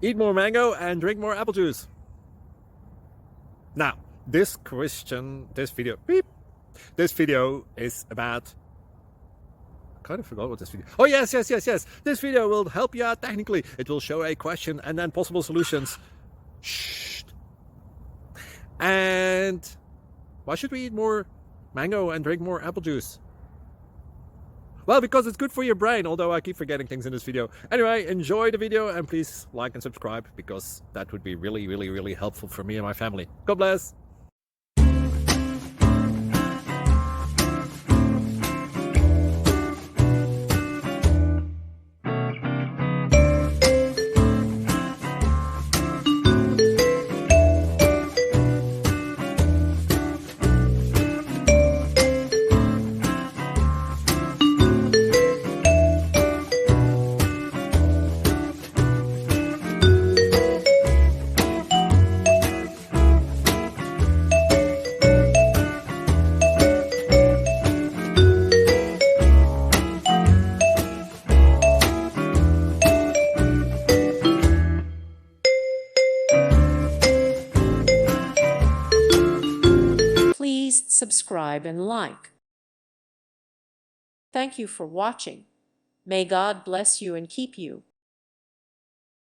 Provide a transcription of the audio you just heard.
Eat more mango and drink more apple juice. Now, this video is about... I kind of forgot what this video... Oh, yes. This video will help you out technically. It will show a question and then possible solutions. Shh. And why should we eat more mango and drink more apple juice? Well, because it's good for your brain, although I keep forgetting things in this video. Anyway, enjoy the video and please like and subscribe, because that would be really helpful for me and my family. God bless! Please subscribe and like. Thank you for watching. May God bless you and keep you.